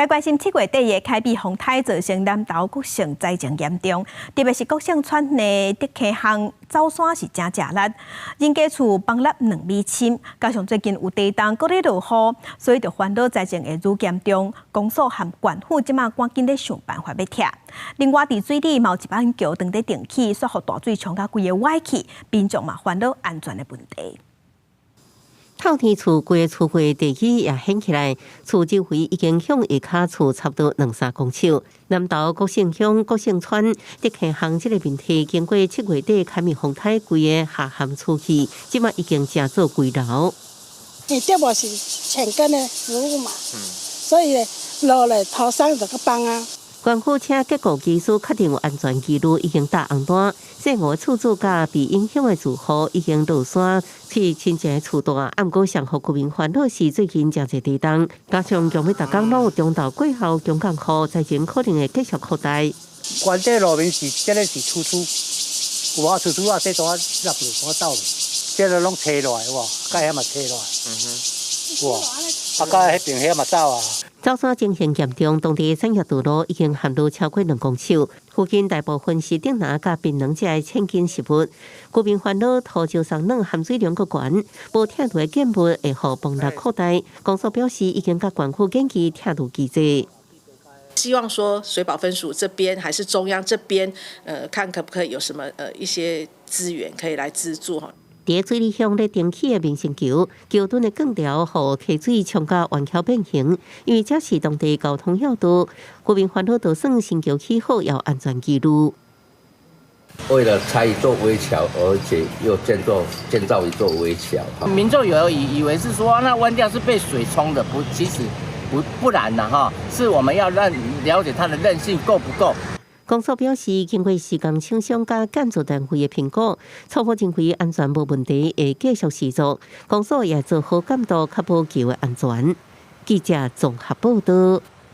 台关心7月底的凯比风台造成南投国性灾情严重，特别是国姓村内德溪巷走山是真正力，人家厝崩落2米深，加上最近有地震，搁咧落雨，所以就烦恼灾情会愈严重。公所和县府即马赶紧咧想办法要拆。另外，伫水里嘛有一班桥当伫定起，煞互大水冲甲规个歪去，民众嘛烦恼安全的问题。透天厝规个厝柜地基也掀起来，厝周围已经向下骹厝差不多2-3公尺。南投国姓乡国姓村德溪巷这个问题，经过7月底凯米风台规个下陷厝去，即马已经成做几楼。这无是前根的植物嘛，所以落来土山就个崩啊。县府请结构技师确定有安全记录，已经搭红单。细5个厝主甲被影响的住户已经落山去亲戚的厝大，毋过上互居民烦恼是最近真侪地震，加上将要逐工拢有中昼过后强降雨，灾情可能会继续扩大。关这路面是真个是处处，有啊处处啊，这都啊落去我倒，这个拢拆落来哇，盖遐嘛拆落来，哇，啊盖迄边遐嘛走啊。走山情形严重，当地产业道路已经陷入超过2公尺，附近大部分是顶南甲槟榔这千斤食物。居民烦恼土石上软含水量过悬，无拆除的建物会互崩落扩大。公所表示，已经甲县府研究拆除机制。希望说水保分署这边还是中央这边，看可不可以有什么一些资源可以来资助哈。伫水里向咧定起的明星桥，桥墩的钢条互溪水冲甲弯桥变形，因为这是当地交通要道，居民烦恼就算新桥起好，要安全记录。为了拆一座围桥，而且又建造一座围桥，民众有以为是说那弯掉是被水冲的，其实不然呐哈，是我们要了解它的韧性够不够。公所表示，经过施工厂商甲建筑单位的评估，初步认为安全无问题，会继续施作。公所也做好监督，确保桥的安全。记者综合报道。